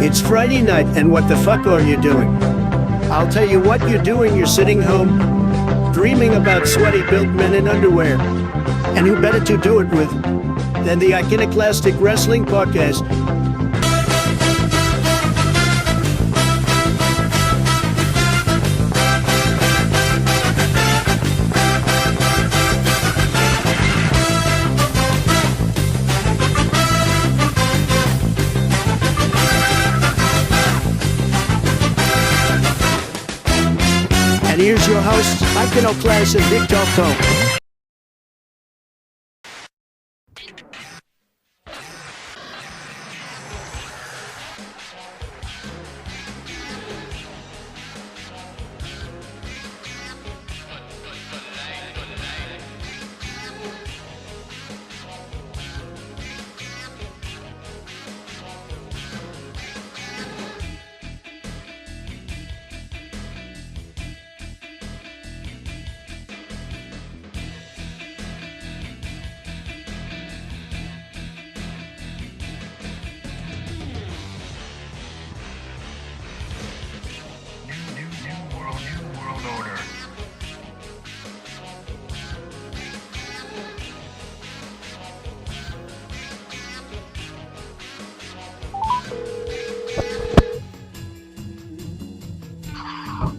It's Friday night, and what the fuck are you doing? I'll tell you what you're doing. You're sitting home, dreaming about sweaty built men in underwear. And who better to do it with than the Iconoclastic Wrestling Podcast? And here's your hosts, Iconoclast and Dick Taco.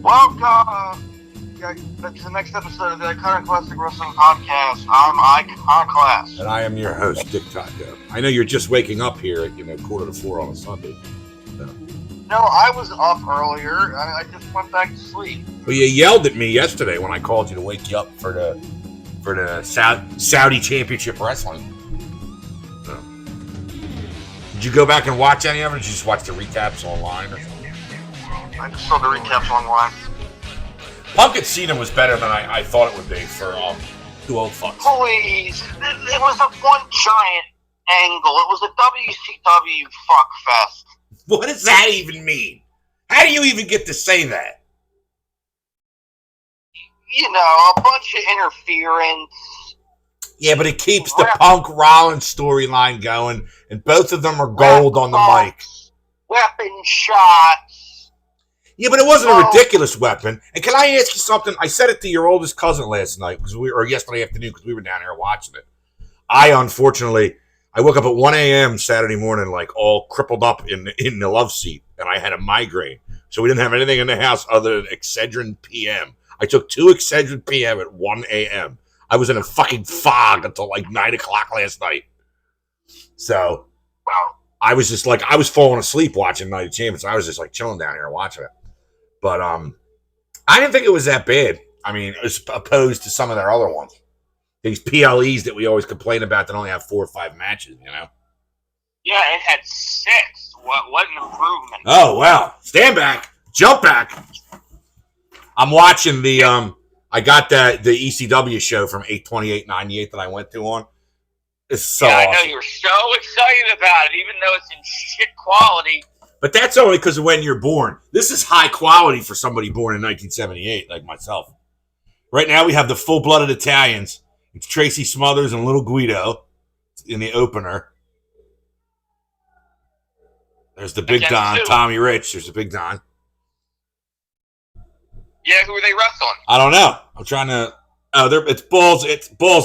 Welcome to the next episode of the Iconoclastic Wrestling Podcast. I'm Iconoclast. And I am your host, Dick Taco. I know you're just waking up here at 3:45 on a Sunday. No, I was up earlier. I just went back to sleep. Well, you yelled at me yesterday when I called you to wake you up for the Saudi Championship Wrestling. So. Did you go back and watch any of it, or did you just watch the recaps online or something? I just saw the recaps online. Pumpkin Cena was better than I thought it would be for two old fucks. Please. It was a one giant angle. It was a WCW fuck fest. What does that even mean? How do you even get to say that? You know, a bunch of interference. Yeah, but it keeps the Punk Rollins storyline going, and both of them are gold on the mic. Weapon shots. Yeah, but it wasn't a ridiculous weapon. And can I ask you something? I said it to your oldest cousin last night, or yesterday afternoon, because we were down here watching it. I woke up at 1 a.m. Saturday morning, like all crippled up in the love seat, and I had a migraine. So we didn't have anything in the house other than Excedrin PM. I took 2 Excedrin PM at 1 a.m. I was in a fucking fog until like 9 o'clock last night. So I was just like, I was falling asleep watching Night of Champions. I was just like chilling down here watching it. But I didn't think it was that bad. I mean, as opposed to some of their other ones. These PLEs that we always complain about that only have 4 or 5 matches, you know? Yeah, it had 6. What an improvement. Oh, wow. Stand back. Jump back. I'm watching the, I got the ECW show from 8/28/98 that I went to on. It's so awesome. I know you're so excited about it, even though it's in shit quality. But that's only because of when you're born. This is high quality for somebody born in 1978, like myself. Right now we have the full-blooded Italians. It's Tracy Smothers and Little Guido in the opener. There's the Big Don, Tommy Rich. There's the Big Don. Yeah, who are they wrestling? I don't know. I'm trying to... it's Balls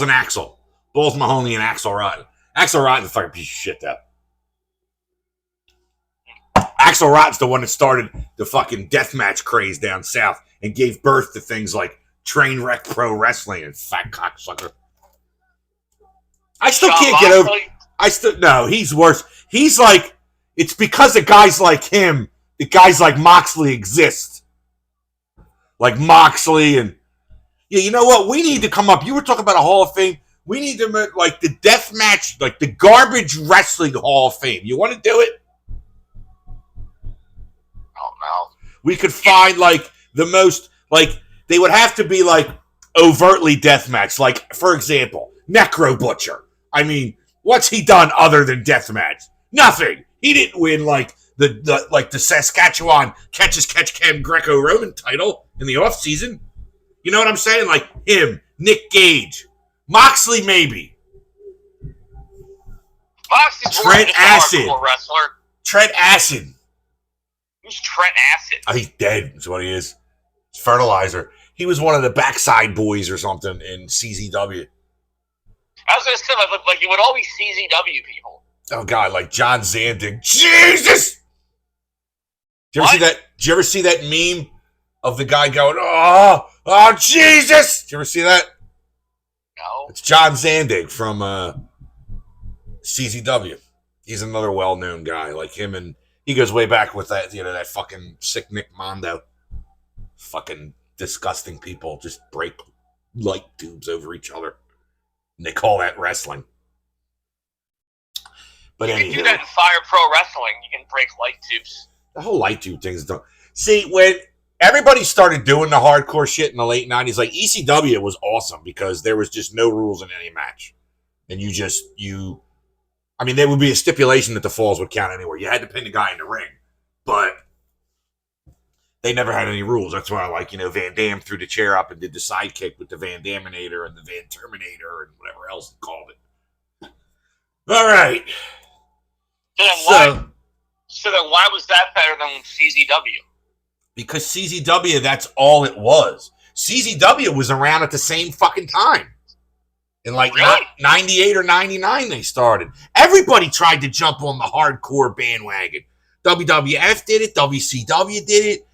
and Axel. Balls Mahoney and Axel Rotten. Axel Rotten's a fucking piece of shit, though. Axel Rotten's the one that started the fucking deathmatch craze down south and gave birth to things like Trainwreck Pro Wrestling and fat cocksucker. I still can't get over... No, he's worse. He's like... It's because of guys like him that guys like Moxley exist. Like Moxley and... Yeah, you know what? We need to come up... You were talking about a Hall of Fame. We need to make, like, the deathmatch... Like, the Garbage Wrestling Hall of Fame. You want to do it? Oh, no. We could find, like, the most... Like, they would have to be, like, overtly deathmatch. Like, for example, Necro Butcher. I mean, what's he done other than deathmatch? Nothing. He didn't win, like, the Saskatchewan Catch-as-Catch-Can Greco-Roman title in the offseason. You know what I'm saying? Like, him, Nick Gage, Moxley, maybe. Moxley's Trent Acid. Who's Trent Acid? He's dead, is what he is. It's fertilizer. He was one of the backside boys or something in CZW. I was going to say, like, it would always CZW people. Oh, God, like John Zandig. Jesus! Did you ever see that meme of the guy going, oh, Jesus! Did you ever see that? No. It's John Zandig from CZW. He's another well-known guy, like him, and he goes way back with that, that fucking sick Nick Mondo. Fucking disgusting people just break light tubes over each other. And they call that wrestling. But you can do that in Fire Pro Wrestling. You can break light tubes. The whole light tube thing's done. See, when everybody started doing the hardcore shit in the late 90s, like ECW was awesome because there was just no rules in any match. And there would be a stipulation that the falls would count anywhere. You had to pin the guy in the ring. But they never had any rules. That's why I like, Van Dam threw the chair up and did the sidekick with the Van Daminator and the Van Terminator and whatever else they called it. All right. So then why was that better than CZW? Because CZW, that's all it was. CZW was around at the same fucking time. In like really? 98 or 99 they started. Everybody tried to jump on the hardcore bandwagon. WWF did it. WCW did it.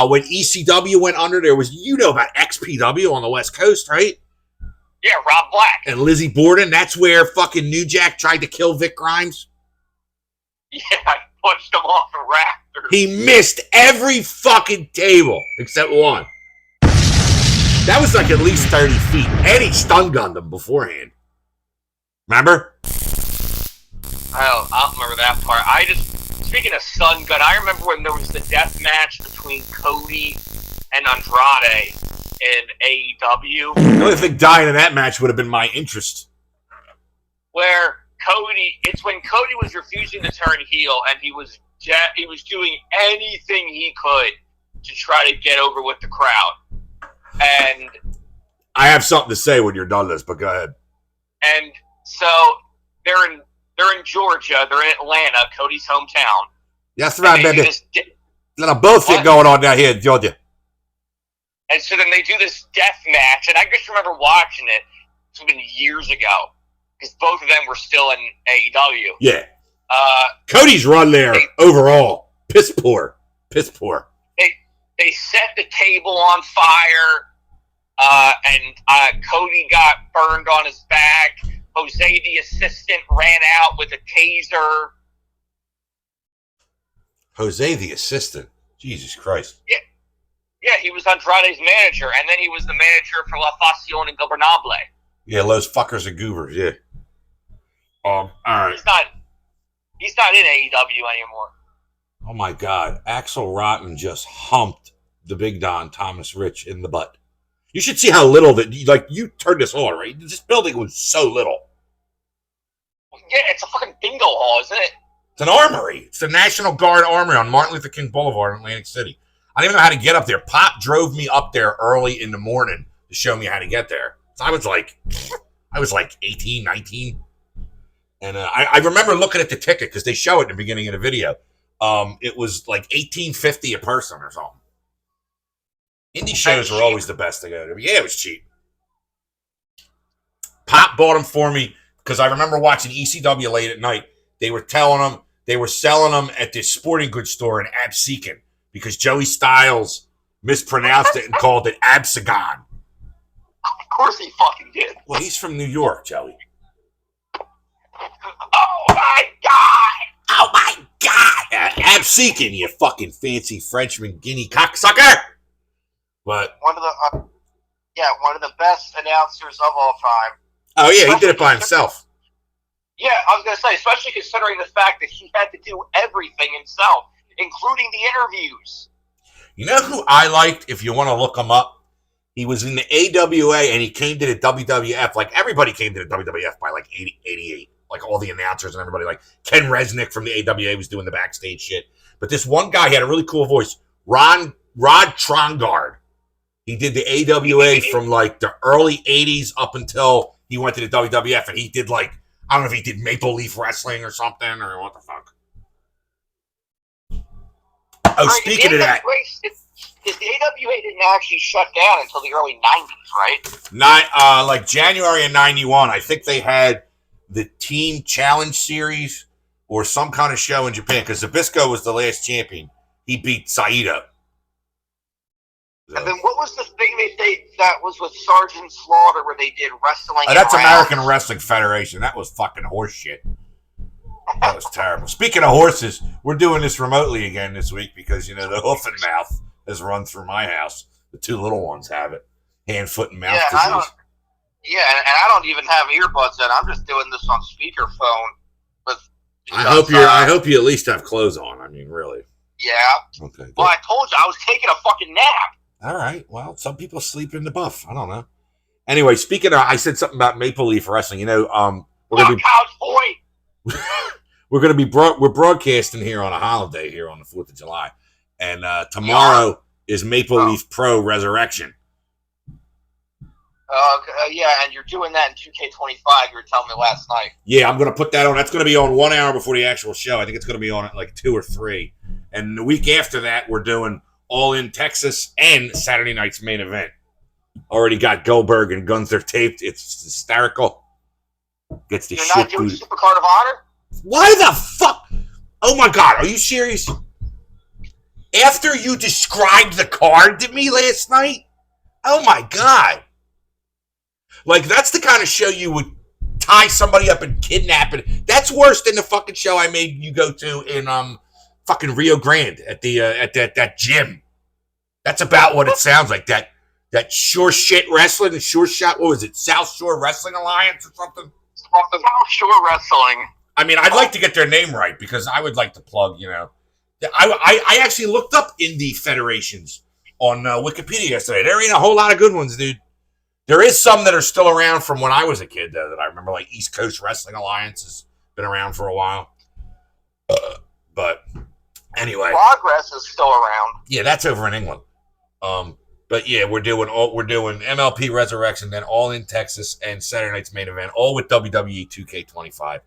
When ECW went under, there was, about XPW on the West Coast, right? Yeah, Rob Black. And Lizzie Borden. That's where fucking New Jack tried to kill Vic Grimes. Yeah, I pushed him off the rafters. He missed every fucking table except one. That was like at least 30 feet. And he stun gunned him beforehand. Remember? I don't remember that part. Speaking of stun gun, I remember when there was the death match between Cody and Andrade in AEW. The only thing dying in that match would have been my interest. Where it's when Cody was refusing to turn heel and he was doing anything he could to try to get over with the crowd. And I have something to say when you're done this, but go ahead. And so they're in Georgia, they're in Atlanta, Cody's hometown. That's right, baby. Let them both get going on down here in Georgia. And so then they do this death match, and I just remember watching it. It's been years ago because both of them were still in AEW. Yeah. Cody's run there overall, piss poor. They set the table on fire, and Cody got burned on his back. Jose, the assistant, ran out with a taser. Jose, the assistant? Jesus Christ. Yeah, he was Andrade's manager, and then he was the manager for La Facción Ingobernable. Yeah, those fuckers are goobers, yeah. All right. He's not in AEW anymore. Oh my God. Axel Rotten just humped the Big Don Thomas Rich in the butt. You should see how little you turned this on, right? This building was so little. Yeah, it's a fucking bingo hall, isn't it? It's an armory. It's the National Guard Armory on Martin Luther King Boulevard in Atlantic City. I don't even know how to get up there. Pop drove me up there early in the morning to show me how to get there. So I was like 18, 19. And I remember looking at the ticket because they show it in the beginning of the video. It was like $18.50 a person or something. Indie shows were always the best to go to. Yeah, it was cheap. Pop bought them for me because I remember watching ECW late at night. They were selling them at this sporting goods store in Absecon because Joey Styles mispronounced it and called it Absagon. Of course he fucking did. Well, he's from New York, Joey. Oh my God! Oh my God! Absecon, you fucking fancy Frenchman guinea cocksucker! But one of the best announcers of all time. Oh yeah, he did it by himself. Yeah, I was gonna say, especially considering the fact that he had to do everything himself, including the interviews. You know who I liked? If you want to look him up, he was in the AWA and he came to the WWF. Like everybody came to the WWF by like 88. Like all the announcers and everybody. Like Ken Resnick from the AWA was doing the backstage shit. But this one guy had a really cool voice. Rod Trongard. He did the AWA from like the early 80s up until he went to the WWF, and he did like, I don't know if he did Maple Leaf Wrestling or something, or what the fuck. Oh, speaking of that. The AWA didn't actually shut down until the early 90s, right? Like January of 91, I think they had the Team Challenge Series or some kind of show in Japan because Zbyszko was the last champion. He beat Saito. So. And then what was the thing that was with Sergeant Slaughter where they did wrestling? That's American Wrestling Federation. That was fucking horse shit. That was terrible. Speaking of horses, we're doing this remotely again this week because, the hoof and mouth has run through my house. The two little ones have it. Hand, foot, and mouth disease. And I don't even have earbuds in. I'm just doing this on speakerphone. I hope you at least have clothes on. I mean, really. Yeah. Okay. Good. Well, I told you I was taking a fucking nap. All right. Well, some people sleep in the buff. I don't know. Anyway, speaking of, I said something about Maple Leaf Wrestling. We're gonna be Couch boy. we're broadcasting here on a holiday here on the 4th of July, and tomorrow is Maple Leaf Pro Resurrection. And you're doing that in 2K25. You were telling me last night. Yeah, I'm gonna put that on. That's gonna be on 1 hour before the actual show. I think it's gonna be on at like 2 or 3, and the week after that, we're doing All In Texas and Saturday night's main event. Already got Goldberg and Gunther taped. It's hysterical. Gets the You're shit not doing booted. Super Card of Honor? Why the fuck? Oh my God, are you serious? After you described the card to me last night? Oh my God. Like, that's the kind of show you would tie somebody up and kidnap it. That's worse than the fucking show I made you go to in fucking Rio Grande at the at that gym. That's about what it sounds like. That Sure Shit Wrestling, Sure Shot, what was it? South Shore Wrestling Alliance or something? South Shore Wrestling. I mean, I'd like to get their name right because I would like to plug, I actually looked up indie federations on Wikipedia yesterday. There ain't a whole lot of good ones, dude. There is some that are still around from when I was a kid, though, that I remember, like East Coast Wrestling Alliance has been around for a while. But anyway. Progress is still around. Yeah, that's over in England. But yeah, we're doing MLP Resurrection, then All In Texas and Saturday night's main event, all with WWE 2K25.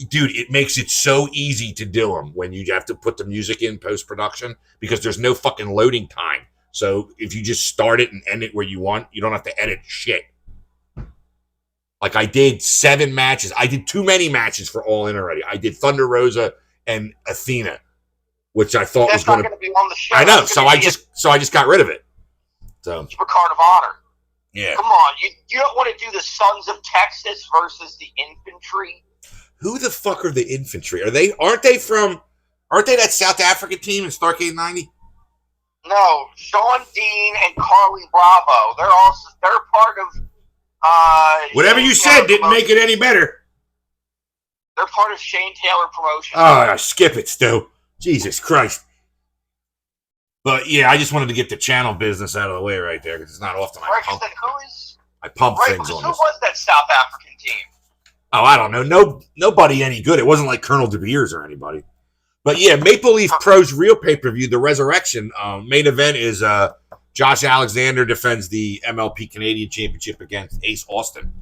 Dude, it makes it so easy to do them when you have to put the music in post-production because there's no fucking loading time. So if you just start it and end it where you want, you don't have to edit shit. Like I did 7 matches. I did too many matches for All In already. I did Thunder Rosa and Athena, which I thought was going to be on the show. I know, so I just got rid of it. So Super Card of Honor. Yeah. Come on, you don't want to do the Sons of Texas versus the Infantry? Who the fuck are the Infantry? Aren't they that South African team in Starrcade 90? No, Sean Dean and Carly Bravo. They're part of whatever you said didn't make it any better. They're part of Shane Taylor Promotions. Oh, skip it, Stu. Jesus Christ. But yeah, I just wanted to get the channel business out of the way right there because it's not often I pump things on who this. was that South African team? Oh, I don't know. Nobody any good. It wasn't like Colonel De Beers or anybody. But yeah, Maple Leaf Pro's real pay-per-view, the Resurrection, main event is Josh Alexander defends the MLP Canadian Championship against Ace Austin.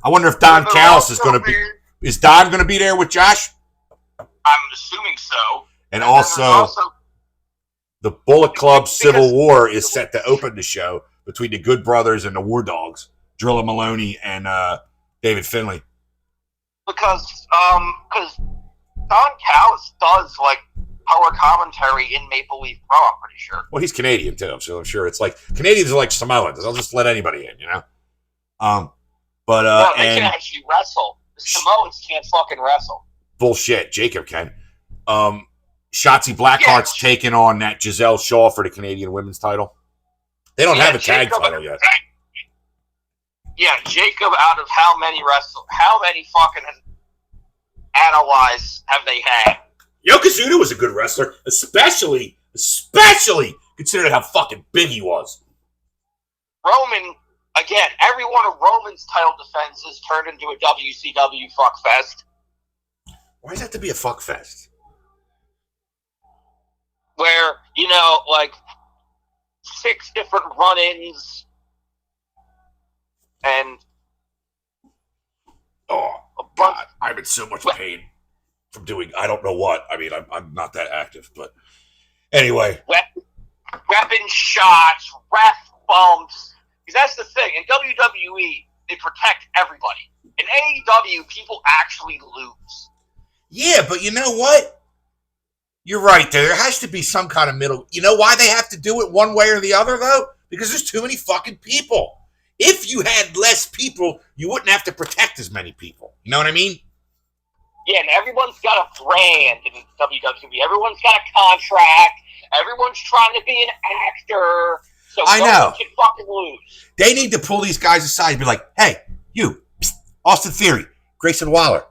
I wonder if Don Callis is going to be... Is Don going to be there with Josh? I'm assuming so. And also, the Bullet Club Civil War is set to open the show between the Good Brothers and the War Dogs, Drilla Maloney and David Finlay. Because Don Callis does like color commentary in Maple Leaf Pro, I'm pretty sure. Well, he's Canadian too, so I'm sure it's like Canadians are like Samoans. They'll just let anybody in, No, they can actually wrestle. The Samoans can't fucking wrestle. Bullshit. Jacob can. Shotzi Blackheart's taking on that Giselle Shaw for the Canadian Women's title. They don't have a tag title yet. Yeah, Jacob, out of how many fucking analyzed have they had? Yokozuna was a good wrestler, especially considering how fucking big he was. Roman, again, every one of Roman's title defenses turned into a WCW fuckfest. Why does it have to be a fuckfest? Where, like 6 different run-ins and God, I'm in so much pain from doing I don't know what. I mean, I'm not that active, but Anyway. Weapon shots, ref bumps. Because that's the thing. In WWE, they protect everybody. In AEW, people actually lose. Yeah, but you know what? You're right there. There has to be some kind of middle. You know why they have to do it one way or the other, though? Because there's too many fucking people. If you had less people, you wouldn't have to protect as many people. You know what I mean? Yeah, and everyone's got a brand in WWE. Everyone's got a contract. Everyone's trying to be an actor. So I know. One can fucking lose. They need to pull these guys aside and be like, hey, you, psst, Austin Theory, Grayson Waller,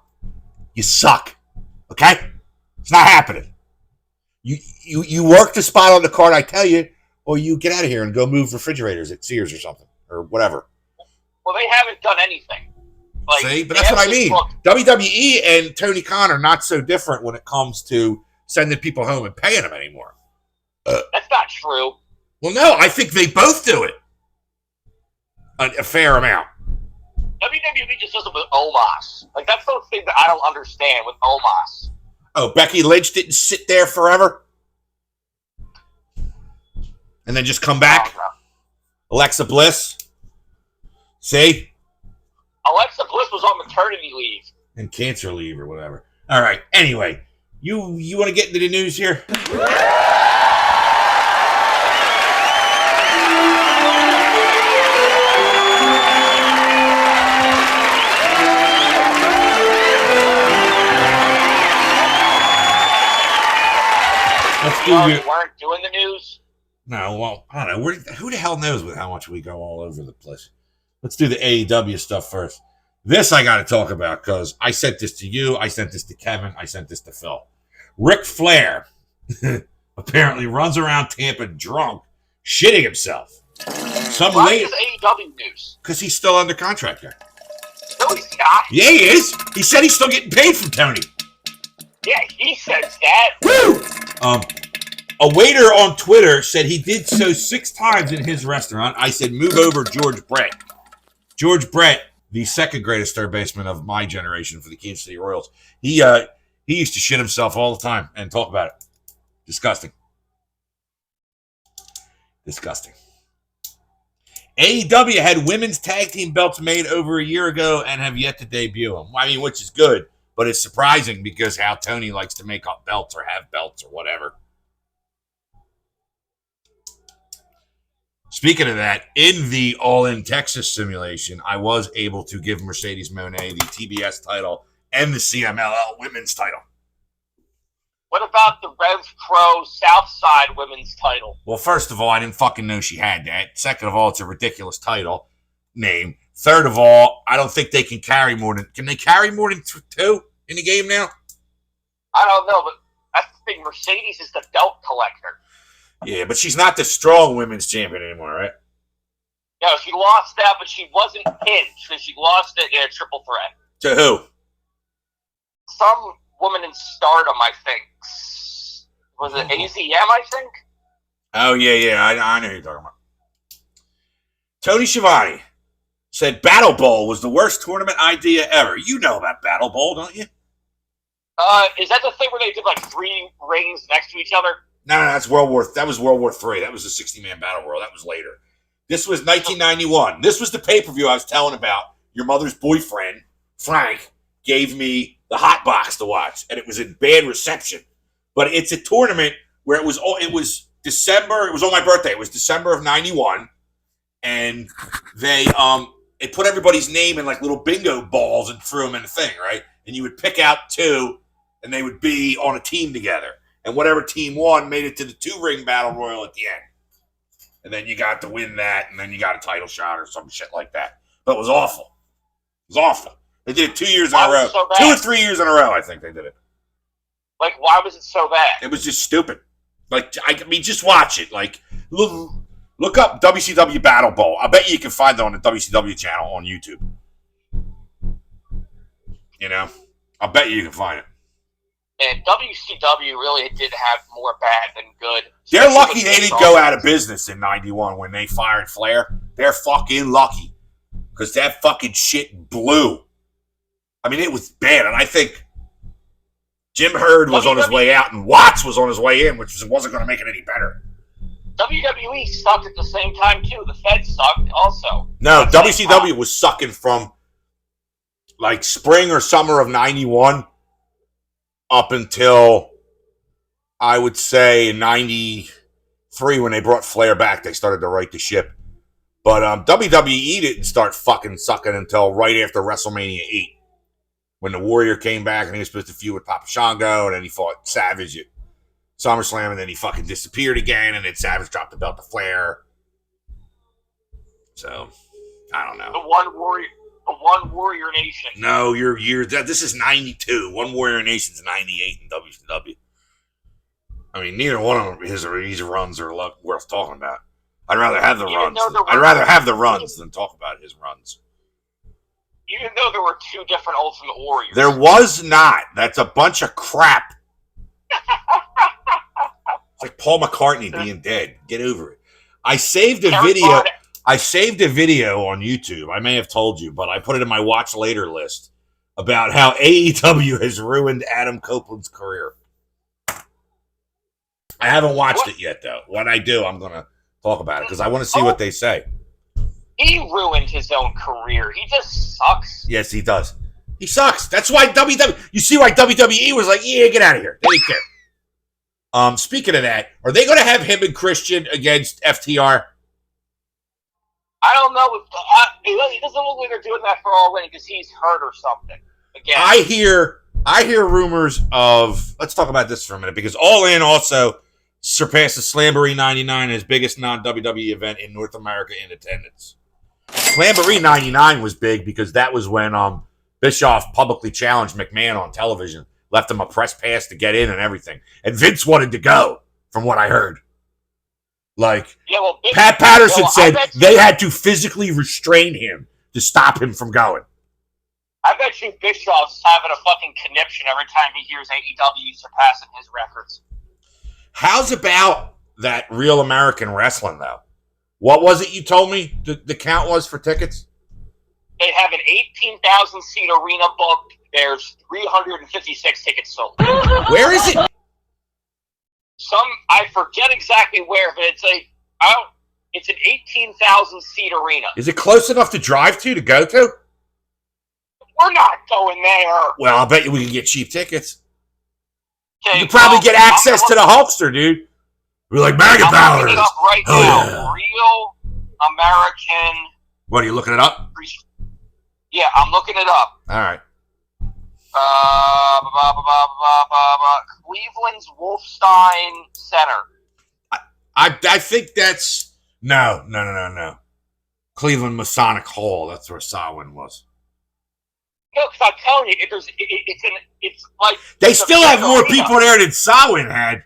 you suck. Okay? It's not happening. You work the spot on the card, I tell you, or you get out of here and go move refrigerators at Sears or something, or whatever. Well, they haven't done anything. Like, see, but that's what I mean. WWE and Tony Khan are not so different when it comes to sending people home and paying them anymore. That's not true. Well, no, I think they both do it. A fair amount. WWE just does it with Omos. Like, that's the thing that I don't understand with Omos. Oh, Becky Lynch didn't sit there forever? And then just come back? Alexa Bliss? See? Alexa Bliss was on maternity leave. And cancer leave or whatever. All right, anyway. You want to get into the news here? You weren't doing the news? No, well, I don't know. Who the hell knows with how much we go all over the place? Let's do the AEW stuff first. This I got to talk about because I sent this to you. I sent this to Kevin. I sent this to Phil. Ric Flair apparently runs around Tampa drunk, shitting himself. Why is AEW news? Because he's still under contract there. No, he's not. Yeah, he is. He said he's still getting paid from Tony. Yeah, he says that. Woo! A waiter on Twitter said he did so 6 times in his restaurant. I said, move over George Bret. George Bret, the second greatest third baseman of my generation for the Kansas City Royals. He used to shit himself all the time and talk about it. Disgusting. Disgusting. AEW had women's tag team belts made over a year ago and have yet to debut them. I mean, which is good, but it's surprising because how Tony likes to make up belts or have belts or whatever. Speaking of that, in the All In Texas simulation, I was able to give Mercedes Moné the TBS title and the CMLL women's title. What about the Rev Pro Southside women's title? Well, first of all, I didn't fucking know she had that. Second of all, it's a ridiculous title name. Third of all, I don't think they can carry more than... Can they carry more than 2 in the game now? I don't know, but that's the thing. Mercedes is the belt collector. Yeah, but she's not the strong women's champion anymore, right? No, she lost that, but she wasn't pinned. So she lost it in a triple threat. To who? Some woman in Stardom, I think. Was it AZM, I think? Oh, yeah. I know who you're talking about. Tony Schiavone said Battle Bowl was the worst tournament idea ever. You know about Battle Bowl, don't you? Is that the thing where they did like 3 rings next to each other? No, that was World War III. That was the 60-man battle royal. That was later. This was 1991. This was the pay-per-view I was telling about. Your mother's boyfriend, Frank, gave me the hot box to watch, and it was in bad reception. But it's a tournament where it was December. It was on my birthday. It was December of 91, and they put everybody's name in like little bingo balls and threw them in the thing, right? And you would pick out 2, and they would be on a team together. And whatever team won made it to the 2-ring battle royal at the end. And then you got to win that, and then you got a title shot or some shit like that. But it was awful. It was awful. They did it 2 years in a row. So 2 or 3 years in a row, I think they did it. Like, why was it so bad? It was just stupid. Like, I mean, just watch it. Like, look up WCW Battle Bowl. I bet you can find it on the WCW channel on YouTube. You know? I bet you can find it. And WCW really did have more bad than good. They're lucky they didn't go out of business in 91 when they fired Flair. They're fucking lucky. Because that fucking shit blew. I mean, it was bad. And I think Jim Herd was on his way out, and Watts was on his way in, which wasn't going to make it any better. WWE sucked at the same time, too. The Feds sucked also. No, WCW was sucking from like spring or summer of 91 up until, I would say, 93 when they brought Flair back. They started to right the ship. But WWE didn't start fucking sucking until right after WrestleMania 8. When the Warrior came back and he was supposed to feud with Papa Shango, and then he fought Savage at SummerSlam, and then he fucking disappeared again, and then Savage dropped the belt to Flair. So, I don't know. The One Warrior Nation. No, this is 92. One Warrior Nation's 98 in WCW. I mean, neither one of them, his runs are worth talking about. I'd rather have the runs. I'd rather have the runs than talk about his runs. Even though there were two different Ultimate Warriors. There was not. That's a bunch of crap. It's like Paul McCartney being dead. Get over it. I saved a video. I saved a video on YouTube. I may have told you, but I put it in my watch later list about how AEW has ruined Adam Copeland's career. I haven't watched it yet, though. When I do, I'm going to talk about it because I want to see what they say. He ruined his own career. He just sucks. Yes, he does. He sucks. That's why you see why WWE was like, yeah, get out of here. They didn't care. Speaking of that, are they going to have him and Christian against FTR? I don't know. It doesn't look like they're doing that for All In because he's hurt or something. Again, I hear rumors of. Let's talk about this for a minute because All In also surpassed the Slamboree 99 as biggest non-WWE event in North America in attendance. Slamboree 99 was big because that was when Bischoff publicly challenged McMahon on television, left him a press pass to get in and everything. And Vince wanted to go, from what I heard. Pat Patterson said they had to physically restrain him to stop him from going. I bet you Bischoff's having a fucking conniption every time he hears AEW surpassing his records. How's about that Real American Wrestling, though? What was it you told me the count was for tickets? They have an 18,000-seat arena booked. There's 356 tickets sold. Where is it? I forget exactly where, but it's an 18,000-seat arena. Is it close enough to drive to go to? We're not going there. Well, I'll bet you we can get cheap tickets. Okay, you can probably get access to the Hulkster, dude. We're like MAGA powers. I'm looking it up right now. Yeah. Real American. What, are you looking it up? Yeah, I'm looking it up. All right. Cleveland's Wolfstein Center. I think that's no. Cleveland Masonic Hall. That's where Samhain was. No, because I'm telling you, it's like they still have more people there than Samhain had.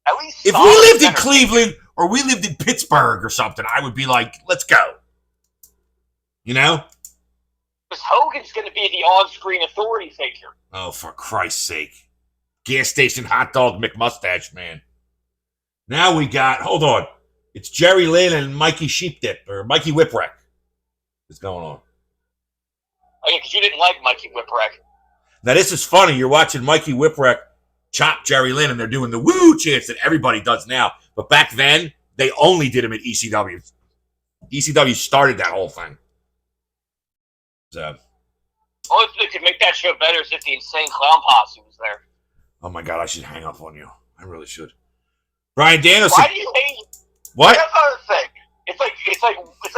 At least if we lived in Cleveland or we lived in Pittsburgh or something, I would be like, let's go. You know? Because Hogan's going to be the on-screen authority figure. Oh, for Christ's sake. Gas station hot dog McMustache, man. Now we got, hold on. It's Jerry Lynn and Mikey Sheepdip, or Mikey Whipwreck. What's going on? Oh, yeah, because you didn't like Mikey Whipwreck. Now, this is funny. You're watching Mikey Whipwreck chop Jerry Lynn, and they're doing the woo chants that everybody does now. But back then, they only did them at ECW. ECW started that whole thing. So. Only thing that could make that show better is if the Insane Clown Posse was there. Oh my God, I should hang up on you. I really should. Brian Danielson. Why do you hate? What? That's another thing. It's like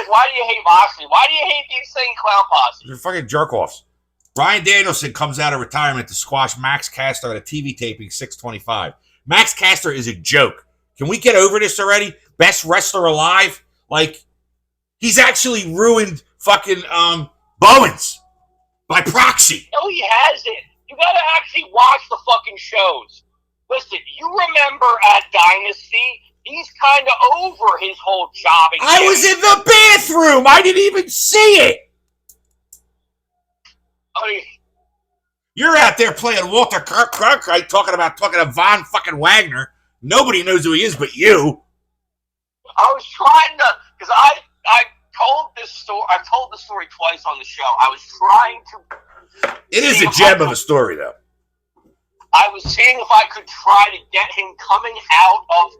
why do you hate Moxley? Why do you hate the Insane Clown Posse? They're fucking jerk-offs. Brian Danielson comes out of retirement to squash Max Caster at a TV taping 625. Max Caster is a joke. Can we get over this already? Best wrestler alive? Like, he's actually ruined fucking Bowens by proxy. No, he hasn't. You gotta actually watch the fucking shows. Listen, you remember at Dynasty, he's kind of over his whole jobbing. I was in the bathroom. I didn't even see it. You're out there playing Walter Cronkite talking to Von fucking Wagner. Nobody knows who he is but you. I was trying to, because I told this story. I've told the story twice on the show. I was trying to It is a gem of a story, though. I was seeing if I could try to get him coming out of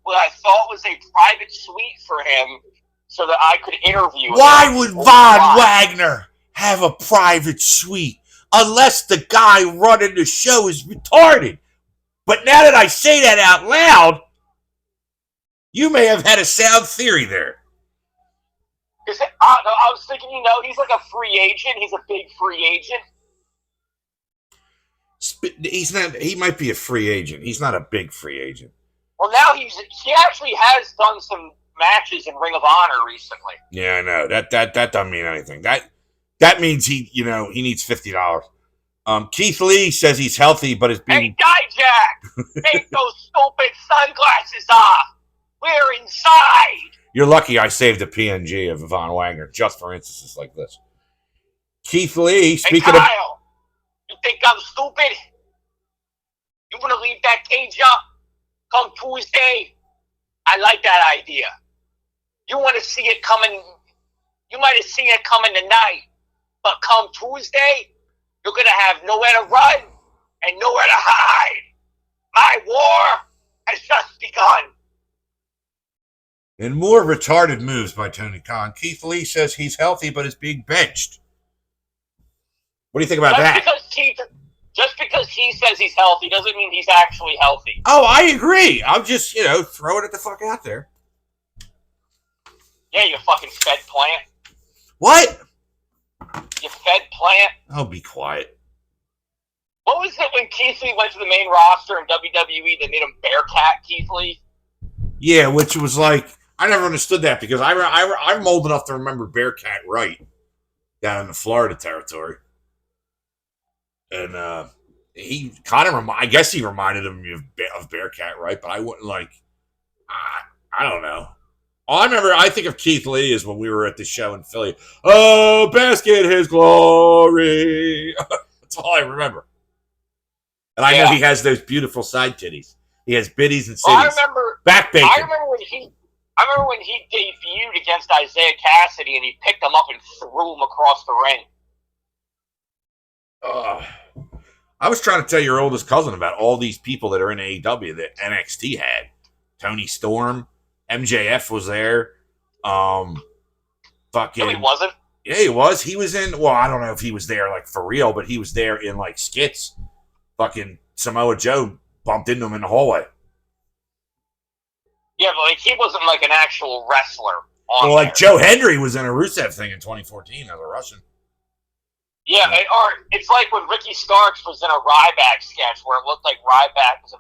what I thought was a private suite for him so that I could interview him. Why would Von Wagner have a private suite unless the guy running the show is retarded? But now that I say that out loud, you may have had a sound theory there. I was thinking, he's like a free agent. He's a big free agent. He's not. He might be a free agent. He's not a big free agent. Well, now he actually has done some matches in Ring of Honor recently. Yeah, I know. That doesn't mean anything. That means he needs $50. Keith Lee says he's healthy, but is being. Hey, Dijak, take those stupid sunglasses off. We're inside. You're lucky I saved a PNG of Von Wagner just for instances like this. Keith Lee, speaking hey, Kyle, you think I'm stupid? You want to leave that cage up? Come Tuesday? I like that idea. You want to see it coming? You might have seen it coming tonight, but come Tuesday, you're going to have nowhere to run and nowhere to hide. My war has just begun. In more retarded moves by Tony Khan, Keith Lee says he's healthy but is being benched. What do you think about that? Just because he says he's healthy doesn't mean he's actually healthy. Oh, I agree. I'm just, throwing it the fuck out there. Yeah, you fucking fed plant. What? You fed plant. Oh, be quiet. What was it when Keith Lee went to the main roster in WWE that made him Bearcat Keith Lee? Yeah, which was like, I never understood that because I'm old enough to remember Bearcat Wright down in the Florida territory. And he kind of, I guess he reminded him of Bearcat Wright, but I wouldn't I don't know. All I think of Keith Lee is when we were at the show in Philly. Oh, bask in his glory. That's all I remember. And I know he has those beautiful side titties. He has biddies and citties. Well, I remember back bacon. I remember when he debuted against Isaiah Cassidy and he picked him up and threw him across the ring. I was trying to tell your oldest cousin about all these people that are in AEW that NXT had. Tony Storm, MJF was there. No, he wasn't. Yeah, he was. He was in. Well, I don't know if he was there like for real, but he was there in like skits. Fucking Samoa Joe bumped into him in the hallway. Yeah, but he wasn't like an actual wrestler. Like Joe Hendry was in a Rusev thing in 2014 as a Russian. Yeah, or it's like when Ricky Starks was in a Ryback sketch where it looked like Ryback was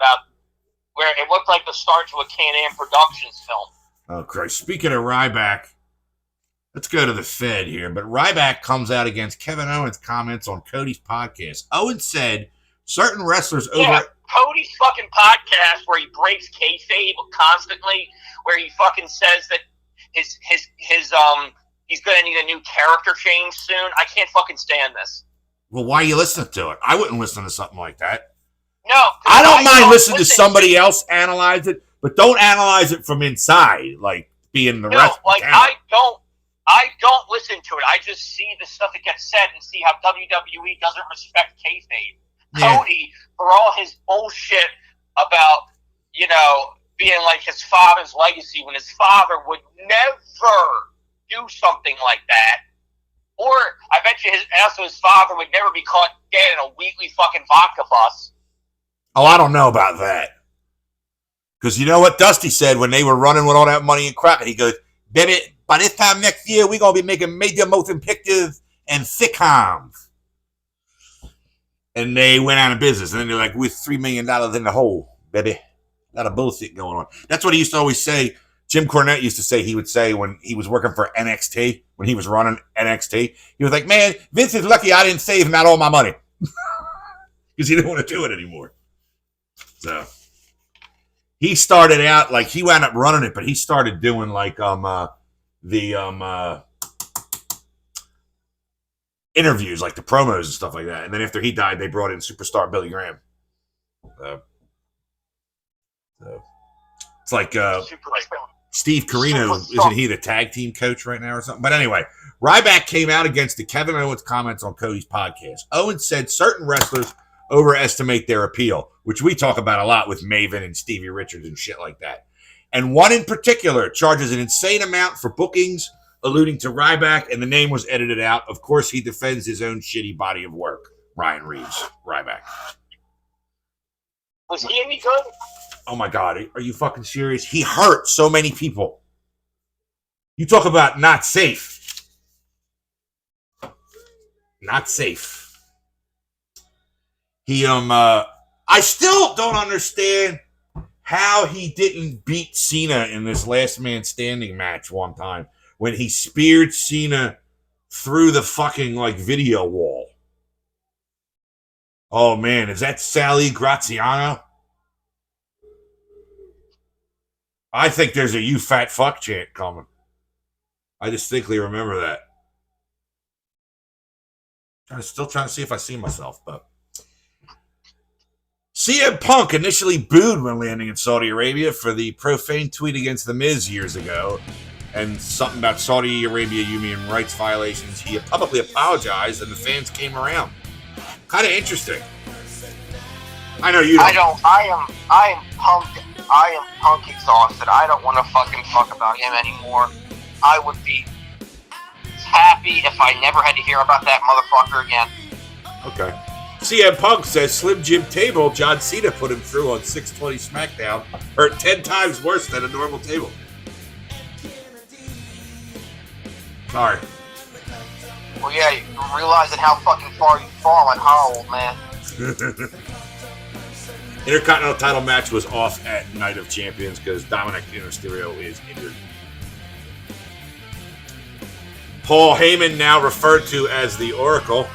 where it looked like the start to a Can-Am Productions film. Oh, Christ. Speaking of Ryback, let's go to the Fed here. But Ryback comes out against Kevin Owens' comments on Cody's podcast. Owens said certain wrestlers Cody's fucking podcast where he breaks kayfabe constantly, where he fucking says that he's going to need a new character change soon. I can't fucking stand this. Well, why are you listening to it? I wouldn't listen to something like that. No. I don't mind listening to somebody else analyze it, but don't analyze it from inside, like being the rest. No, like I don't listen to it. I just see the stuff that gets said and see how WWE doesn't respect kayfabe. Yeah. Cody, for all his bullshit about, being like his father's legacy when his father would never do something like that. Or I bet you his father would never be caught dead in a Wheatley fucking vodka bus. Oh, I don't know about that. Because you know what Dusty said when they were running with all that money in Crockett? He goes, baby, by this time next year, we're going to be making major motion pictures and sitcoms. And they went out of business. And then they're like, we're $3 million in the hole, baby. A lot of bullshit going on. That's what he used to always say. Jim Cornette used to say he would say when he was working for NXT, when he was running NXT. He was like, man, Vince is lucky I didn't save him out all my money. Because he didn't want to do it anymore. So he started out, like he wound up running it, but he started doing like interviews, like the promos and stuff like that. And then after he died, they brought in superstar Billy Graham. So it's like Steve Corino, isn't he the tag team coach right now or something? But anyway, Ryback came out against the Kevin Owens comments on Cody's podcast. Owens said certain wrestlers overestimate their appeal, which we talk about a lot with Maven and Stevie Richards and shit like that. And one in particular charges an insane amount for bookings, alluding to Ryback, and the name was edited out. Of course, he defends his own shitty body of work. Ryan Reeves, Ryback. Was he any good? Oh my God, are you fucking serious? He hurt so many people. You talk about not safe. Not safe. I still don't understand how he didn't beat Cena in this last man standing match one time when he speared Cena through the fucking video wall. Oh man, is that Sally Graziano? I think there's a "you fat fuck" chant coming. I distinctly remember that. Still trying to see if I see myself, but CM Punk initially booed when landing in Saudi Arabia for the profane tweet against The Miz years ago and something about Saudi Arabia human rights violations. He publicly apologized and the fans came around. Kind of interesting. I know you don't. I am Punk exhausted. I don't want to fucking talk about him anymore. I would be happy if I never had to hear about that motherfucker again. Okay. CM Punk says Slim Jim table John Cena put him through on 620 SmackDown hurt 10 times worse than a normal table. Sorry. Well, yeah, you're realizing how fucking far you've fallen, huh, old man? Intercontinental title match was off at Night of Champions because Dominic Mysterio is injured. Paul Heyman, now referred to as the Oracle.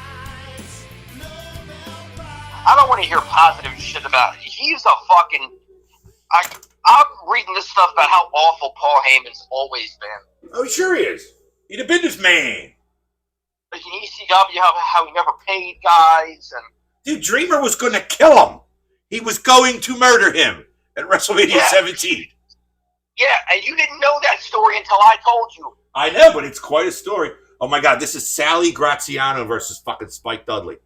I don't want to hear positive shit about it. He's a fucking... I'm reading this stuff about how awful Paul Heyman's always been. Oh, sure he is. He's a businessman. Like in ECW, how he never paid guys, and... Dude, Dreamer was going to kill him. He was going to murder him at WrestleMania 17. Yeah, and you didn't know that story until I told you. I know, but it's quite a story. Oh my God, this is Sally Graziano versus fucking Spike Dudley.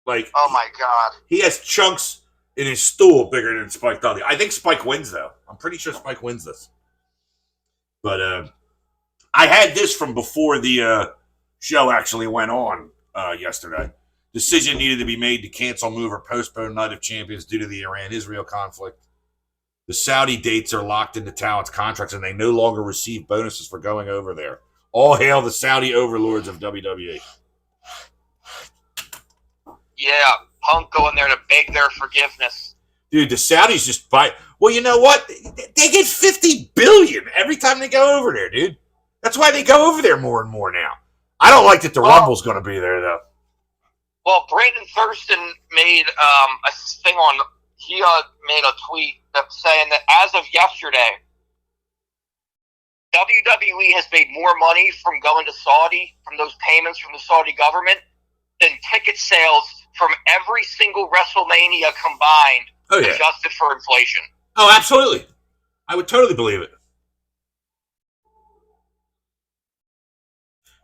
Oh my God. He has chunks in his stool bigger than Spike Dudley. I think Spike wins, though. I'm pretty sure Spike wins this. But I had this from before the show actually went on yesterday. Decision needed to be made to cancel, move, or postpone Night of Champions due to the Iran-Israel conflict. The Saudi dates are locked into talent's contracts, and they no longer receive bonuses for going over there. All hail the Saudi overlords of WWE. Yeah, Punk going there to beg their forgiveness. Dude, the Saudis just buy... Well, you know what? They get $50 billion every time they go over there, dude. That's why they go over there more and more now. I don't like that the Rumble's going to be there, though. Well, Brandon Thurston made a thing on... He made a tweet saying that as of yesterday, WWE has made more money from going to Saudi, from those payments from the Saudi government, than ticket sales from every single WrestleMania combined, adjusted for inflation. Oh, absolutely. I would totally believe it.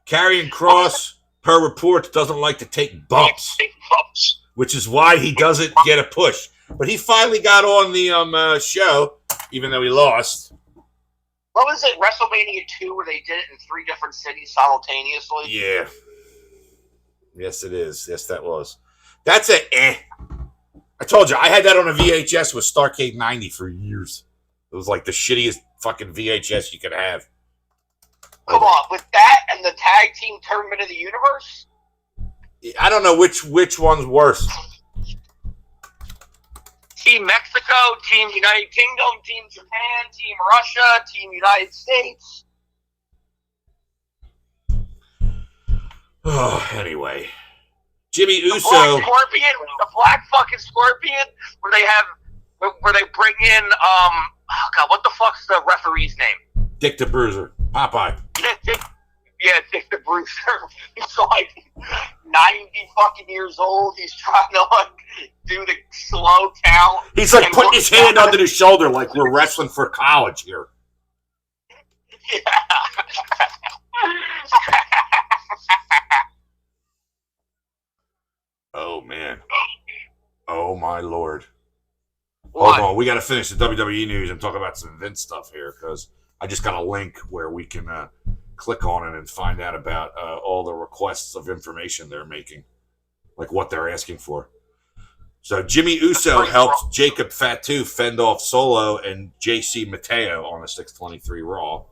Karrion Kross, per reports, doesn't like to take bumps, which is why he doesn't get a push. But he finally got on the show, even though he lost. What was it, WrestleMania 2, where they did it in 3 different cities simultaneously? Yeah. Yes, it is. Yes, that was. That's I told you, I had that on a VHS with Starrcade 90 for years. It was like the shittiest fucking VHS you could have. Come on, with that and the Tag Team Tournament of the Universe? I don't know which one's worse. Team Mexico, Team United Kingdom, Team Japan, Team Russia, Team United States. Oh, anyway. Jimmy Uso. The Black fucking Scorpion, where they bring in, what the fuck's the referee's name? Dick the Bruiser. Popeye. Yeah, Yeah, Dick the Bruiser. He's like 90 fucking years old. He's trying to like do the slow count. He's like putting his hand under his shoulder like we're wrestling for college here. Yeah. Oh, man. Oh, my Lord. What? Hold on. We got to finish the WWE news and talk about some Vince stuff here because I just got a link where we can click on it and find out about all the requests of information they're making, like what they're asking for. So Jimmy Uso helped Jacob Fatu fend off Solo and JC Mateo on a 623 Raw.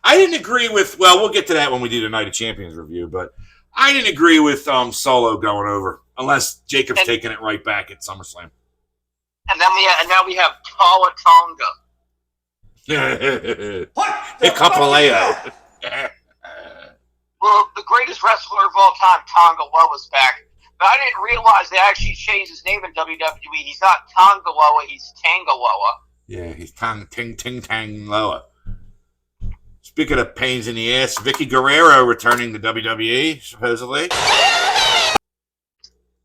I didn't agree with, well, we'll get to that when we do the Night of Champions review, but I didn't agree with Solo going over, unless Jacob's taking it right back at SummerSlam. And then now we have Tala Tonga. Hickapaleo. Well, the greatest wrestler of all time, Tonga Loa's back. But I didn't realize they actually changed his name in WWE. He's not Tonga Loa, he's Tanga Loa. Yeah, he's Tang Loa. Speaking of pains in the ass, Vicky Guerrero returning to WWE, supposedly.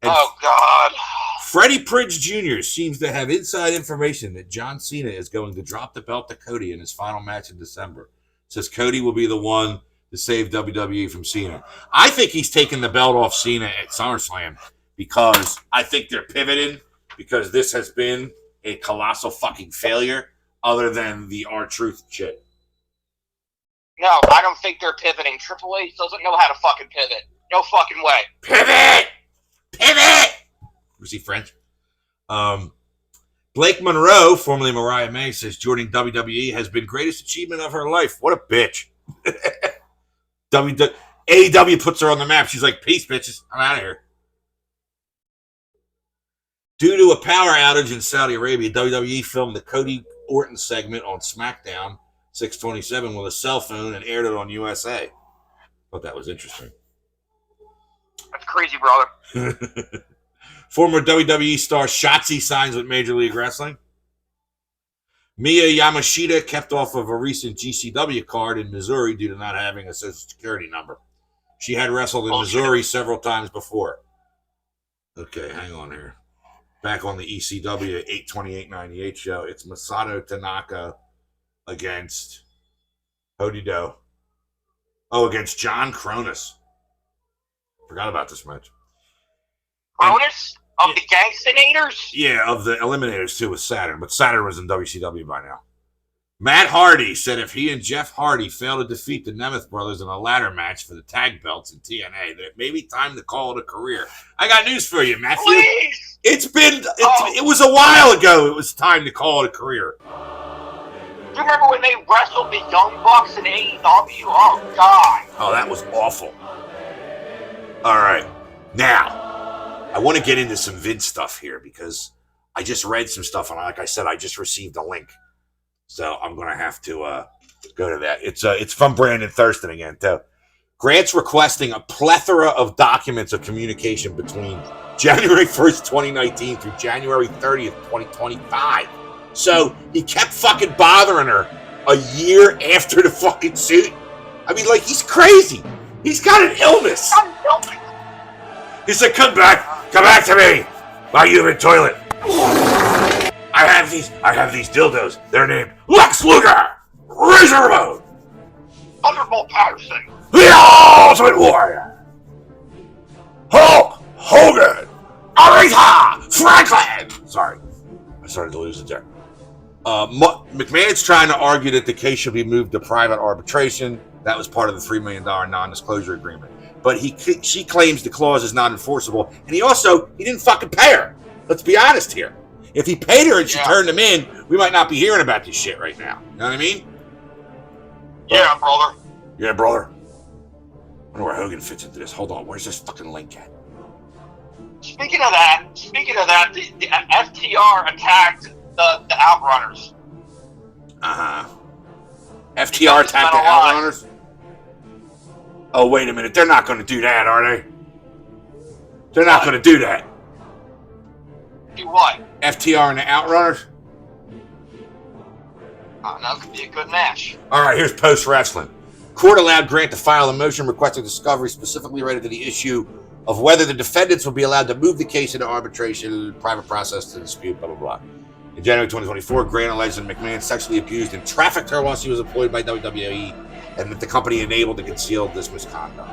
And oh, God. Freddie Prinze Jr. seems to have inside information that John Cena is going to drop the belt to Cody in his final match in December. Says Cody will be the one to save WWE from Cena. I think he's taking the belt off Cena at SummerSlam because I think they're pivoting because this has been a colossal fucking failure other than the R-Truth shit. No, I don't think they're pivoting. Triple H doesn't know how to fucking pivot. No fucking way. Pivot! Was he French? Blake Monroe, formerly Mariah May, says joining WWE has been greatest achievement of her life. What a bitch. AEW puts her on the map. She's like, peace, bitches. I'm out of here. Due to a power outage in Saudi Arabia, WWE filmed the Cody Orton segment on SmackDown 627 with a cell phone and aired it on USA. Thought that was interesting. That's crazy, brother. Former WWE star Shotzi signs with Major League Wrestling. Mia Yamashita kept off of a recent GCW card in Missouri due to not having a Social Security number. She had wrestled in Missouri several times before. Okay, hang on here. Back on the ECW 8/28/98 show, it's Masato Tanaka against Hodido. Oh, against John Cronus. Forgot about this match. Cronus? Of the Gangstanators? Yeah, of the Eliminators too with Saturn, but Saturn was in WCW by now. Matt Hardy said if he and Jeff Hardy fail to defeat the Nemeth brothers in a ladder match for the tag belts in TNA, that it may be time to call it a career. I got news for you, Matthew. Please! It was a while ago. It was time to call it a career. Do you remember when they wrestled the Young Bucks in AEW? Oh, God. Oh, that was awful. All right. Now, I want to get into some Vince stuff here because I just read some stuff, and like I said, I just received a link. So I'm going to have to go to that. It's from Brandon Thurston again, too. Grant's requesting a plethora of documents of communication between January 1st, 2019 through January 30th, 2025. So he kept fucking bothering her a year after the fucking suit. I mean, like, he's crazy. He's got an illness. He said, come back to me while you're in the toilet. I have these dildos. They're named Lex Luger, Razor Ramon, Thunderbolt Patterson, the Ultimate Warrior, Hulk Hogan, Aretha Franklin. Sorry, I started to lose it there. McMahon's trying to argue that the case should be moved to private arbitration. That was part of the $3 million non-disclosure agreement. But she claims the clause is not enforceable, and he didn't fucking pay her. Let's be honest here. If he paid her and she turned him in, we might not be hearing about this shit right now. You know what I mean? Yeah, brother. Yeah, brother. I wonder where Hogan fits into this. Hold on, where's this fucking link at? Speaking of that, the FTR attacked the Outrunners. FTR attacked the Outrunners? Oh, wait a minute. They're not going to do that, are they? They're not going to do that. Do what? FTR and the Outrunners? That could be a good match. All right, here's post-wrestling. court allowed Grant to file a motion requesting discovery specifically related to the issue of whether the defendants would be allowed to move the case into arbitration, private process to dispute, blah, blah, blah. In January 2024, Grant alleged that McMahon sexually abused and trafficked her while she was employed by WWE, and that the company enabled and concealed this misconduct.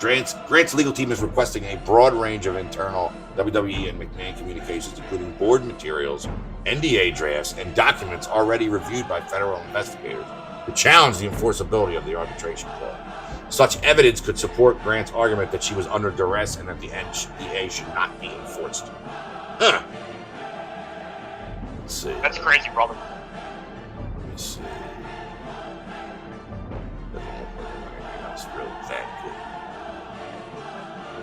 Grant's legal team is requesting a broad range of internal WWE and McMahon communications, including board materials, NDA drafts, and documents already reviewed by federal investigators to challenge the enforceability of the arbitration clause. Such evidence could support Grant's argument that she was under duress and that the NDA should not be enforced. Huh. Let's see. That's crazy, brother. Let me see. That's really that good.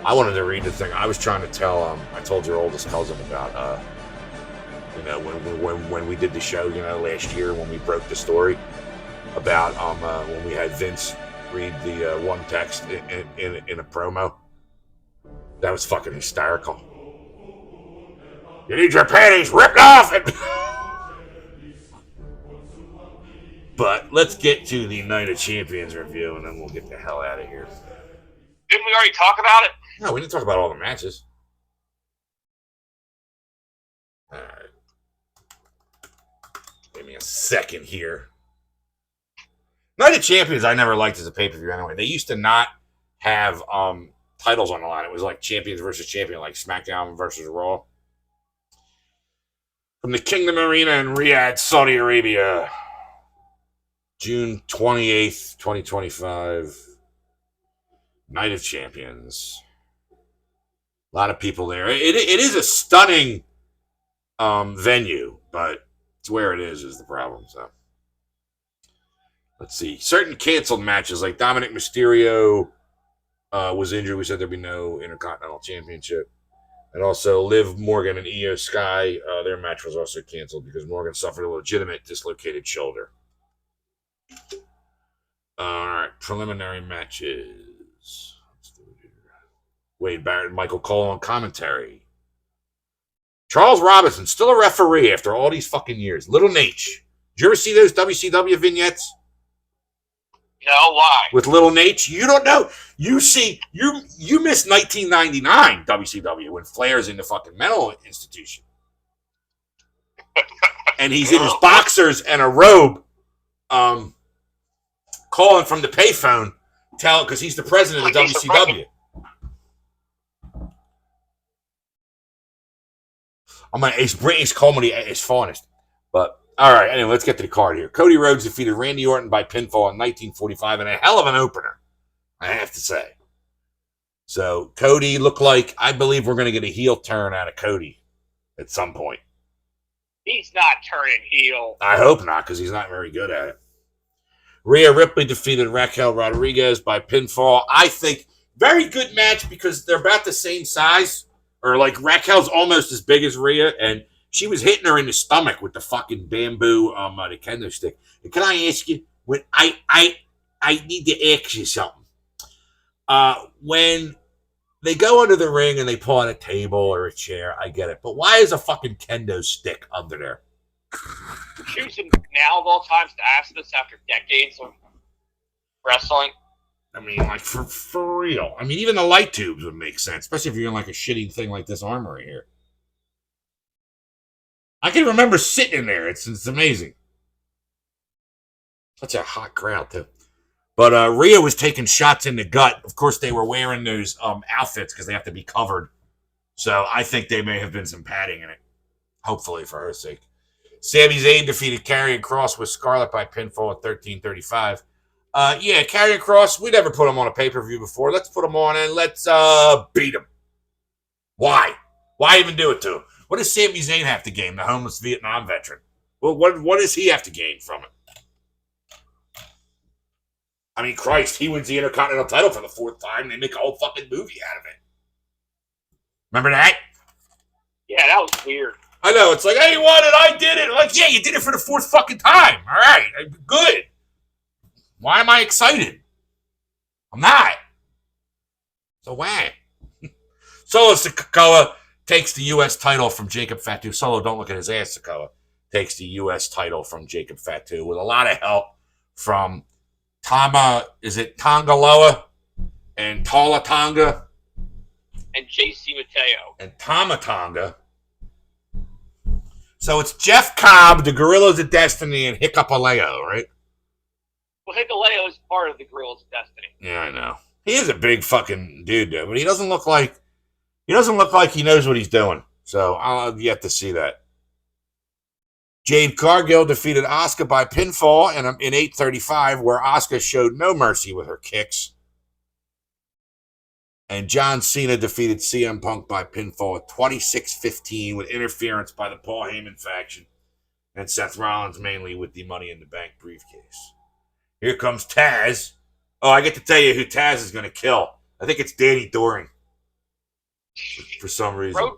I wanted to read the thing. I was trying to tell. I told your oldest cousin about. When we did the show, last year when we broke the story about when we had Vince read the one text in a promo. That was fucking hysterical. You need your panties ripped off! But let's get to the Night of Champions review, and then we'll get the hell out of here. Didn't we already talk about it? No, we didn't talk about all the matches. All right. Give me a second here. Night of Champions I never liked as a pay-per-view anyway. They used to not have titles on the line. It was like champions versus champion, like SmackDown versus Raw. From the Kingdom Arena in Riyadh, Saudi Arabia, June 28th, 2025. Night of Champions. A lot of people there. It is a stunning venue, but it's where it is the problem. So let's see. Certain canceled matches, like Dominic Mysterio was injured. We said there'd be no Intercontinental Championship. And also Liv Morgan and Io Sky, their match was also canceled because Morgan suffered a legitimate dislocated shoulder. All right, preliminary matches. Let's do it here. Wade Barrett and Michael Cole on commentary. Charles Robinson, still a referee after all these fucking years. Little Nate. Did you ever see those WCW vignettes? No, why? With Little Nate? You don't know. You see, you missed 1999 WCW when Flair's in the fucking mental institution. And he's in his boxers and a robe, calling from the payphone, because he's the president of WCW. I'm gonna ace British comedy at its finest. But all right, anyway, let's get to the card here. Cody Rhodes defeated Randy Orton by pinfall in 1945 in a hell of an opener, I have to say. So Cody looked like, I believe we're going to get a heel turn out of Cody at some point. He's not turning heel. I hope not, because he's not very good at it. Rhea Ripley defeated Raquel Rodriguez by pinfall. I think very good match because they're about the same size. Or like Raquel's almost as big as Rhea, and she was hitting her in the stomach with the fucking bamboo the kendo stick. And can I ask you, when I need to ask you something. When they go under the ring and they pull out a table or a chair, I get it. But why is a fucking kendo stick under there? Choosing now of all times to ask this after decades of wrestling. I mean, like, for real. I mean, even the light tubes would make sense, especially if you're in, like, a shitty thing like this armory here. I can remember sitting in there. It's amazing. Such a hot crowd, too. But Rhea was taking shots in the gut. Of course, they were wearing those outfits because they have to be covered. So I think there may have been some padding in it. Hopefully, for her sake. Sami Zayn defeated Karrion Kross with Scarlett by pinfall at 13:35. Yeah, Karrion Kross, we never put him on a pay-per-view before. Let's put him on and let's beat him. Why? Why even do it to him? What does Sami Zayn have to gain, the homeless Vietnam veteran? Well, what does he have to gain from it? I mean, Christ, he wins the Intercontinental title for the 4th time, and they make a whole fucking movie out of it. Remember that? Yeah, that was weird. I know, it's like, hey, you won it, I did it. I'm like, yeah, you did it for the 4th fucking time. All right, good. Why am I excited? I'm not. So why? Solo Sikoa takes the U.S. title from Jacob Fatu. Solo, don't look at his ass, Sikoa. Takes the U.S. title from Jacob Fatu with a lot of help from Tongaloa and Tala Tonga and JC Mateo and Tamatonga. So it's Jeff Cobb, the Gorillas of Destiny, and Hickapaleo, right? Well, Hikaleo is part of the Gorillas of Destiny. Yeah, I know. He is a big fucking dude, though, but he doesn't look like he knows what he's doing. So I'll have yet to see that. Jade Cargill defeated Asuka by pinfall in 8:35, where Asuka showed no mercy with her kicks. And John Cena defeated CM Punk by pinfall at 26-15 with interference by the Paul Heyman faction and Seth Rollins mainly with the Money in the Bank briefcase. Here comes Taz. Oh, I get to tell you who Taz is going to kill. I think it's Danny Doring. For some reason.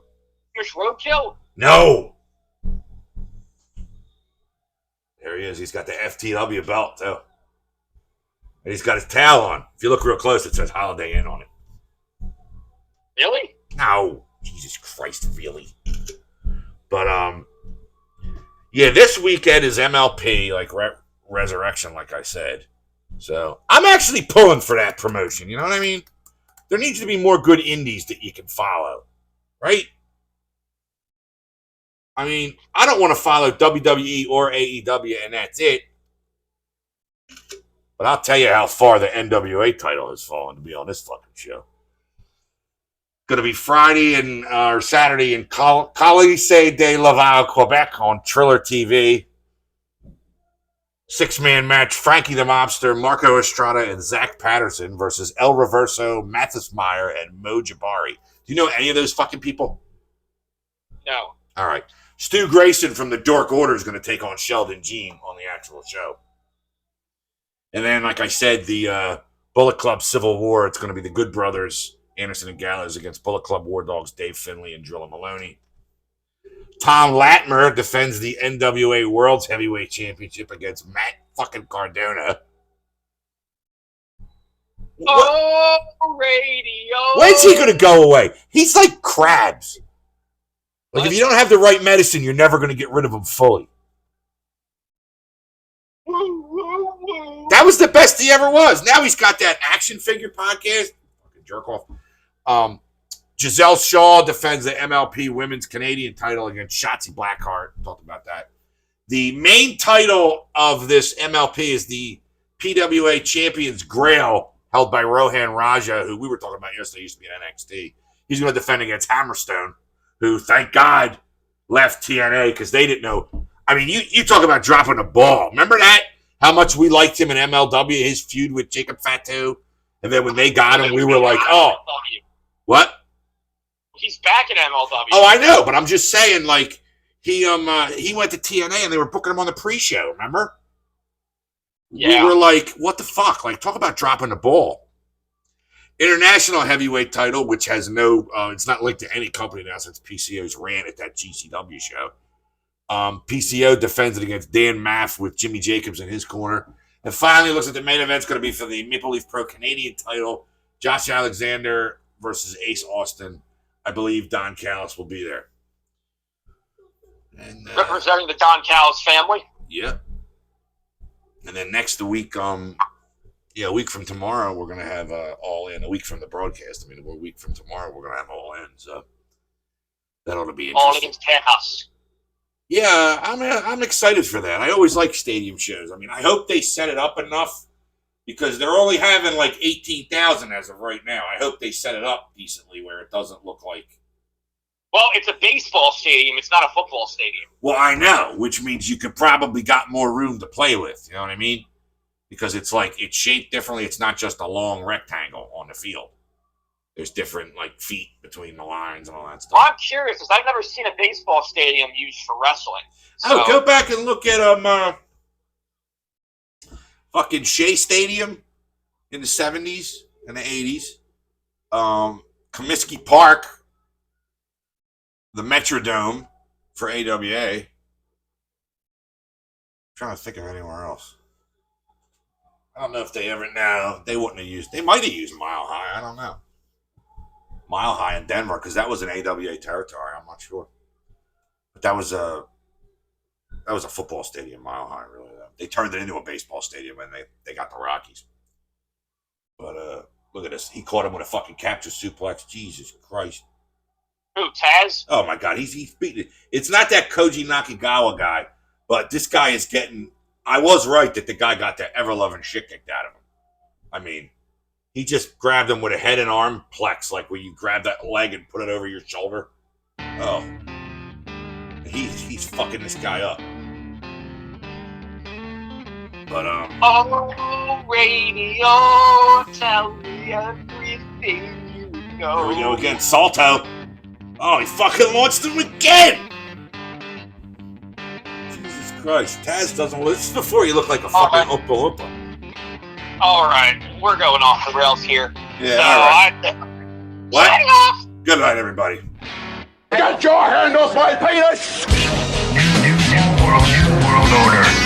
Roadkill? No. There he is. He's got the FTW belt, too. And he's got his towel on. If you look real close, it says Holiday Inn on it. Really? No. Jesus Christ, really? But, yeah, this weekend is MLP, like Resurrection, like I said. So, I'm actually pulling for that promotion, you know what I mean? There needs to be more good indies that you can follow, right? I mean, I don't want to follow WWE or AEW, and that's it. But I'll tell you how far the NWA title has fallen to be on this fucking show. Going to be Friday or Saturday in Colisée de Laval, Quebec on Triller TV. 6-man match, Frankie the Mobster, Marco Estrada, and Zach Patterson versus El Reverso, Mathis Meyer, and Mo Jabari. Do you know any of those fucking people? No. All right. Stu Grayson from the Dork Order is going to take on Sheldon Jean on the actual show. And then, like I said, the Bullet Club Civil War, it's going to be the Good Brothers, Anderson and Gallows, against Bullet Club War Dogs, Dave Finlay and Drilla Maloney. Tom Latimer defends the NWA World's Heavyweight Championship against Matt fucking Cardona. Oh, radio. When's he going to go away? He's like crabs. Like, if you don't have the right medicine, you're never going to get rid of him fully. That was the best he ever was. Now he's got that action figure podcast. Fucking jerk off. Giselle Shaw defends the MLP Women's Canadian title against Shotzi Blackheart. Talked about that. The main title of this MLP is the PWA Champions Grail, held by Rohan Raja, who we were talking about yesterday, used to be in NXT. He's going to defend against Hammerstone, who, thank God, left TNA because they didn't know. I mean, you talk about dropping the ball. Remember that? How much we liked him in MLW, his feud with Jacob Fatu? And then when they got him, we were like, oh. What? He's back in MLW. Oh, I know, but I'm just saying, like, he went to TNA and they were booking him on the pre-show, remember? Yeah. We were like, what the fuck? Like, talk about dropping the ball. International heavyweight title, which has no, it's not linked to any company now since PCO's ran at that GCW show. PCO defends it against Dan Maff with Jimmy Jacobs in his corner. And finally, looks like the main event's going to be for the Maple Leaf Pro Canadian title. Josh Alexander versus Ace Austin. I believe Don Callis will be there. And, representing the Don Callis family. Yeah. And then next week, a week from tomorrow, we're going to have All In. A week from the broadcast. I mean, a week from tomorrow, we're going to have All In. So that ought to be interesting. All In's House. Yeah, I'm excited for that. I always like stadium shows. I mean, I hope they set it up enough because they're only having like 18,000 as of right now. I hope they set it up decently where it doesn't look like. Well, it's a baseball stadium. It's not a football stadium. Well, I know, which means you could probably got more room to play with. You know what I mean? Because it's like it's shaped differently. It's not just a long rectangle on the field. There's different like feet between the lines and all that stuff. Well, I'm curious because I've never seen a baseball stadium used for wrestling. So. Oh, go back and look at fucking Shea Stadium in the 70s and the 80s. Comiskey Park, the Metrodome for AWA. I'm trying to think of anywhere else. I don't know if they ever. No, they wouldn't have used. They might have used Mile High. I don't know. Mile High in Denver because that was an AWA territory. I'm not sure, but that was That was a football stadium, Mile High, really. They turned it into a baseball stadium when they got the Rockies. But look at this. He caught him with a fucking capture suplex. Jesus Christ. Who, Taz? Oh, my God. He's beating it. It's not that Koji Nakagawa guy, but this guy is getting... I was right that the guy got the ever-loving shit kicked out of him. I mean, he just grabbed him with a head and arm plex, like where you grab that leg and put it over your shoulder. Oh. He's fucking this guy up. But, oh, radio, tell me everything you know. Here we go again. Salto. Oh, he fucking launched him again! Jesus Christ. Taz doesn't... This is before you look like a fucking Oompa Loompa. Alright, we're going off the rails here. Yeah, alright. What? Signing off! Good night, everybody. Get your hand off my penis! New world order.